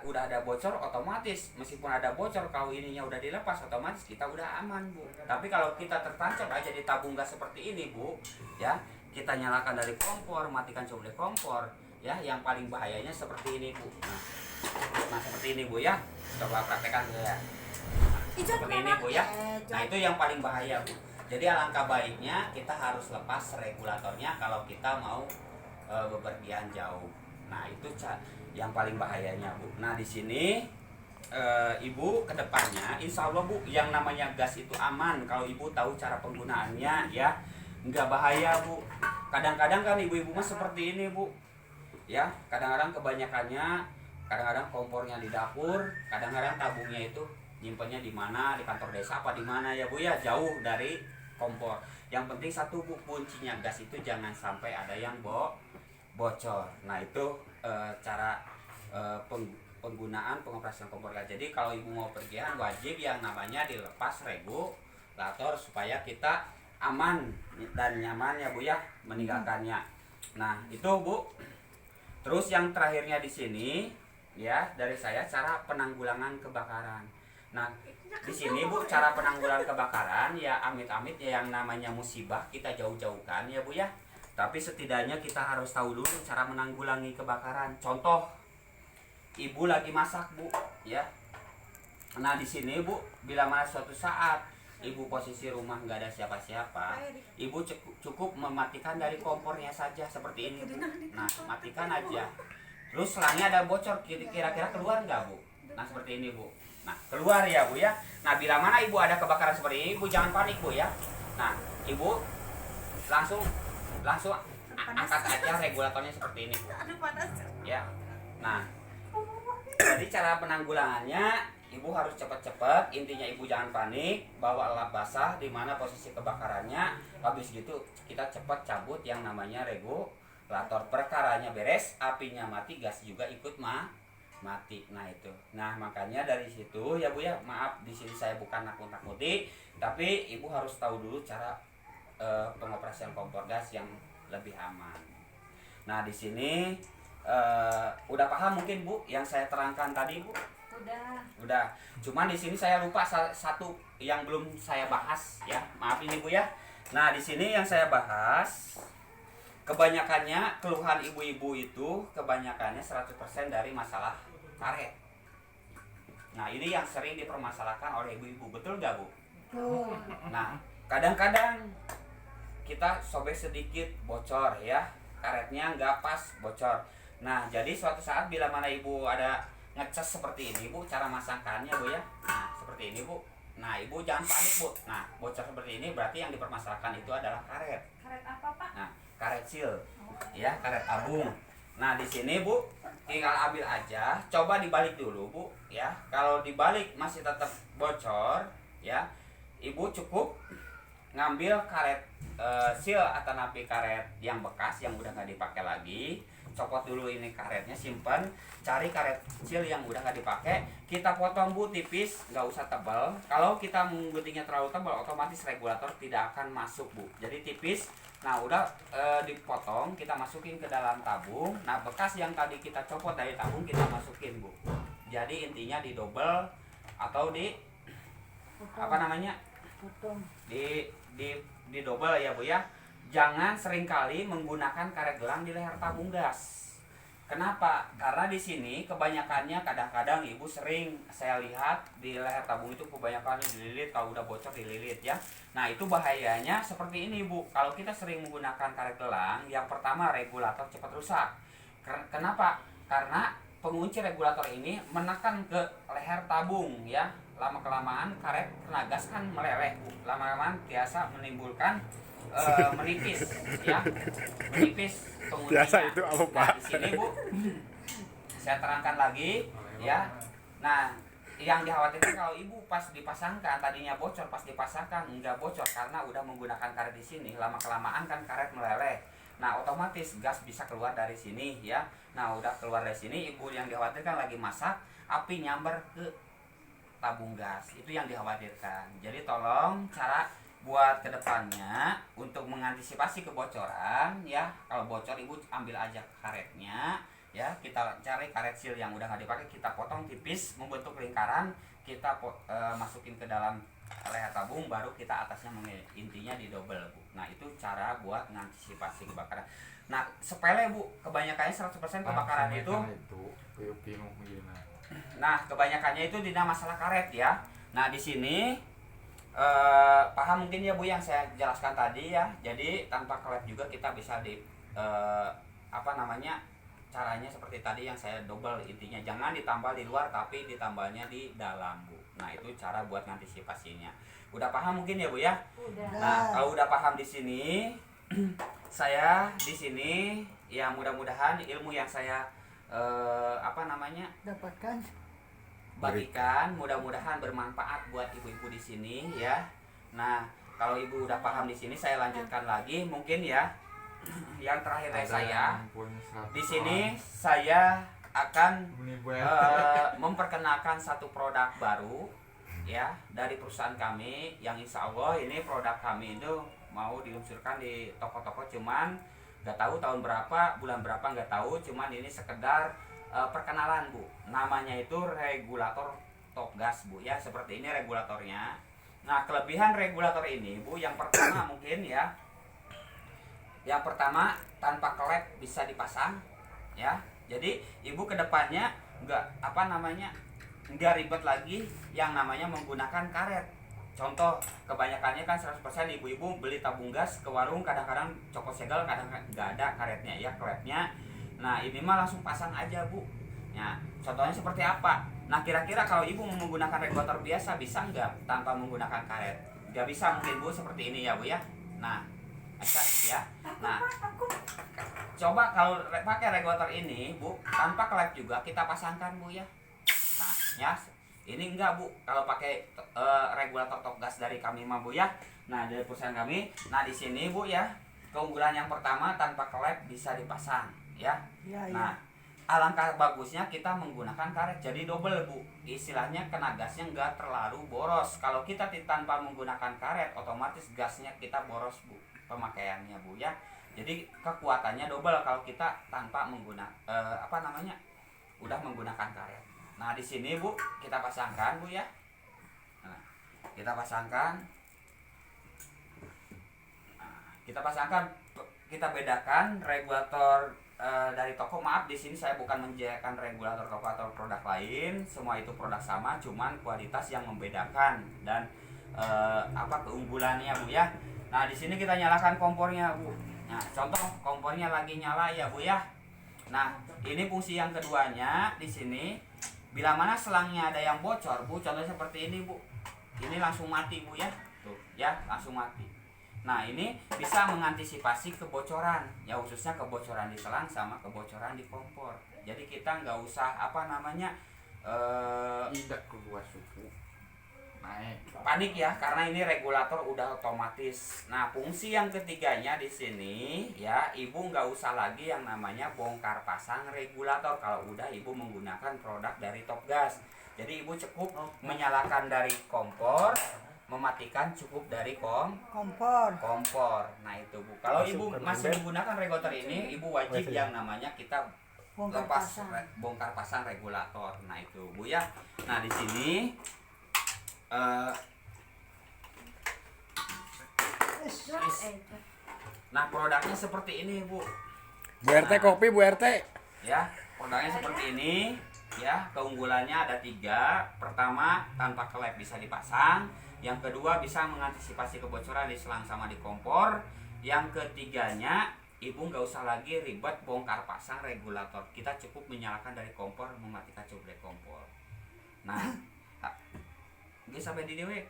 udah ada bocor, otomatis meskipun ada bocor, kalau ininya udah dilepas, otomatis kita udah aman, Bu. Tapi kalau kita tertancap aja di tabung gas seperti ini, Bu, ya, kita nyalakan dari kompor, matikan coba kompor, ya, yang paling bahayanya seperti ini, Bu. Nah seperti ini, Bu, ya. Coba praktekkan ya. Seperti ini, Bu, ya. Nah itu yang paling bahaya, Bu. Jadi alangkah baiknya kita harus lepas regulatornya kalau kita mau bepergian jauh. Nah itu yang paling bahayanya, Bu. Nah di sini Ibu kedepannya, insya Allah, Bu, yang namanya gas itu aman kalau Ibu tahu cara penggunaannya, ya, nggak bahaya, Bu. Kadang-kadang kan ibu-ibu mah seperti ini, Bu, ya, kadang-kadang kebanyakannya, kadang-kadang kompornya di dapur, kadang-kadang tabungnya itu nyimpennya di mana, di kantor desa apa di mana, ya, Bu, ya, jauh dari kompor. Yang penting satu, Bu, kuncinya gas itu jangan sampai ada yang bocor. Nah itu cara penggunaan pengoperasian kompor gas. Jadi kalau ibu mau pergian wajib yang namanya dilepas regulator supaya kita aman dan nyaman, ya, Bu, ya, meninggalkannya. Nah itu, Bu. Terus yang terakhirnya di sini, ya, dari saya cara penanggulangan kebakaran. Nah di sini, Bu, cara penanggulangan kebakaran, ya, amit-amit ya, yang namanya musibah kita jauh-jauhkan, ya, Bu, ya. Tapi setidaknya kita harus tahu dulu cara menanggulangi kebakaran. Contoh, ibu lagi masak, Bu, ya. Nah di sini, Bu, bila mana suatu saat ibu posisi rumah nggak ada siapa-siapa, ibu cukup mematikan dari kompornya saja seperti ini, Bu. Nah matikan aja. Terus selangnya ada bocor, kira-kira keluar nggak, Bu? Nah seperti ini, Bu. Nah keluar, ya, Bu, ya. Nah bila mana ibu ada kebakaran seperti ini, ibu jangan panik, Bu, ya. Nah ibu langsung angkat aja regulatornya seperti ini, Bu. Ya. Nah jadi cara penanggulangannya, ibu harus cepat-cepat. Intinya ibu jangan panik, bawa lap basah di mana posisi kebakarannya. Habis gitu kita cepat cabut yang namanya regulator. Perkaranya beres, apinya mati, gas juga ikut mati. Nah itu. Nah makanya dari situ, ya, Bu, ya, maaf di sini saya bukan nakut-nakuti, tapi ibu harus tahu dulu cara pengoperasian kompor gas yang lebih aman. Nah di sini udah paham mungkin, Bu, yang saya terangkan tadi, Bu? Udah. Cuman di sini saya lupa satu yang belum saya bahas, ya. Maaf ini, Bu, ya. Nah di sini yang saya bahas, kebanyakannya keluhan ibu-ibu itu kebanyakannya 100% dari masalah karet. Nah ini yang sering dipermasalahkan oleh ibu-ibu, betul nggak, Bu? Nah kadang-kadang kita sobek sedikit bocor, ya, karetnya nggak pas bocor. Nah jadi suatu saat bila mana ibu ada ngecas seperti ini, Bu, cara masakannya, Bu, ya. Nah seperti ini, Bu. Nah ibu jangan panik, Bu. Nah bocor seperti ini berarti yang dipermasalahkan itu adalah karet. Karet apa, Pak? Nah karet seal, ya, karet tabung. Nah di sini, Bu, tinggal ambil aja, coba dibalik dulu, Bu, ya. Kalau dibalik masih tetap bocor, ya, ibu cukup ngambil karet seal atau napi karet yang bekas yang udah nggak dipakai lagi, copot dulu ini karetnya, simpan, cari karet seal yang udah nggak dipakai, kita potong, Bu, tipis, nggak usah tebal. Kalau kita mengguntingnya terlalu tebal, otomatis regulator tidak akan masuk, Bu. Jadi tipis. Nah udah dipotong, kita masukin ke dalam tabung. Nah bekas yang tadi kita copot dari tabung kita masukin, Bu. Jadi intinya di double atau di apa namanya, di double, ya, Bu, ya. Jangan seringkali menggunakan karet gelang di leher tabung gas. Kenapa? Karena di sini kebanyakannya kadang-kadang ibu sering saya lihat di leher tabung itu kebanyakan dililit, kalau udah bocor dililit, ya. Nah itu bahayanya seperti ini, Bu. Kalau kita sering menggunakan karet gelang, yang pertama regulator cepat rusak. Kenapa? Karena pengunci regulator ini menekan ke leher tabung, ya. Lama-kelamaan karet kena gas kan meleleh, Bu. Lama-kelamaan biasa menimbulkan menipis, ya, menipis penguncinya. Biasa itu apa, Pak? Nah, di sini, Bu, saya terangkan lagi, ya. Nah yang dikhawatirkan kalau ibu pas dipasangkan tadinya bocor, pas dipasangkan enggak bocor karena udah menggunakan karet di sini, lama kelamaan kan karet meleleh. Nah otomatis gas bisa keluar dari sini, ya. Nah udah keluar dari sini, ibu yang dikhawatirkan lagi masak, api nyamber ke tabung gas, itu yang dikhawatirkan. Jadi tolong cara buat kedepannya untuk mengantisipasi kebocoran, ya, kalau bocor ibu ambil aja karetnya, ya kita cari karet seal yang udah nggak dipakai, kita potong tipis membentuk lingkaran, kita masukin ke dalam leher tabung, baru kita atasnya intinya di double Bu. Nah itu cara buat mengantisipasi kebakaran. Nah sepele Bu, kebanyakannya 100% kebakaran itu nah kebanyakannya itu tidak masalah karet ya. Nah di sini paham mungkin ya Bu yang saya jelaskan tadi ya. Jadi tanpa klep juga kita bisa caranya seperti tadi yang saya double, intinya jangan ditambal di luar tapi ditambahnya di dalam Bu. Nah itu cara buat ngantisipasinya. Udah paham mungkin ya Bu ya? Udah. Nah kalau udah paham di sini saya di sini ya mudah-mudahan ilmu yang saya dapatkan bagikan mudah-mudahan bermanfaat buat ibu-ibu di sini ya. Nah kalau ibu udah paham di sini saya lanjutkan lagi mungkin ya. Yang terakhir saya di sini saya akan memperkenalkan satu produk baru ya dari perusahaan kami yang insya Allah ini produk kami itu mau diluncurkan di toko-toko, cuman nggak tahu tahun berapa, bulan berapa nggak tahu, cuman ini sekedar perkenalan Bu. Namanya itu regulator top gas Bu ya, seperti ini regulatornya. Nah kelebihan regulator ini Bu, yang pertama mungkin ya, yang pertama tanpa klep bisa dipasang ya. Jadi ibu kedepannya nggak ribet lagi yang namanya menggunakan karet. Contoh kebanyakannya kan 100% ibu-ibu beli tabung gas ke warung, kadang-kadang copot segel, kadang-kadang nggak ada karetnya ya, klepnya. Nah ini mah langsung pasang aja Bu ya. Contohnya seperti apa? Nah kira-kira kalau ibu mau menggunakan regulator biasa bisa nggak tanpa menggunakan karet? Nggak bisa mungkin Bu, seperti ini ya Bu ya. Nah ya. Nah coba kalau pakai regulator ini Bu tanpa klep juga kita pasangkan Bu ya. Nah ya ini enggak Bu kalau pakai regulator top gas dari kami mah Bu ya. Nah dari perusahaan kami. Nah di sini Bu ya, keunggulan yang pertama tanpa klep bisa dipasang ya. Nah alangkah bagusnya kita menggunakan karet, jadi double Bu. Istilahnya kena gasnya enggak terlalu boros. Kalau kita tanpa menggunakan karet otomatis gasnya kita boros Bu pemakaiannya Bu ya. Jadi kekuatannya double kalau kita tanpa menggunakan udah menggunakan karet. Nah di sini Bu kita pasangkan Bu ya. Nah, kita pasangkan. Kita bedakan regulator dari toko. Maaf di sini saya bukan menjajakan regulator toko atau produk lain. Semua itu produk sama, cuman kualitas yang membedakan dan keunggulannya Bu ya. Nah di sini kita nyalakan kompornya Bu. Nah contoh kompornya lagi nyala ya Bu ya. Nah ini fungsi yang keduanya di sini. Bila mana selangnya ada yang bocor Bu, contohnya seperti ini Bu, ini langsung mati Bu ya, tuh ya langsung mati. Nah ini bisa mengantisipasi kebocoran ya, khususnya kebocoran di selang sama kebocoran di kompor. Jadi kita nggak usah tidak keluar suhu panik ya, karena ini regulator udah otomatis. Nah fungsi yang ketiganya di sini ya, ibu nggak usah lagi yang namanya bongkar pasang regulator kalau udah ibu menggunakan produk dari Top Gas. Jadi ibu cukup menyalakan dari kompor, mematikan cukup dari kompor. Nah itu Bu, kalau ibu masih menggunakan regulator ini, ibu wajib yang namanya kita bongkar pasang regulator. Nah itu Bu ya. Nah di sini nah produknya seperti ini Bu. Bu RT kopi Bu RT Ya produknya seperti ini ya. Keunggulannya ada 3. Pertama tanpa klep bisa dipasang. Yang kedua bisa mengantisipasi kebocoran di selang sama di kompor. Yang ketiganya ibu nggak usah lagi ribet bongkar pasang regulator, kita cukup menyalakan dari kompor, mematikan cukup dari kompor. Nah gak sampai di dewe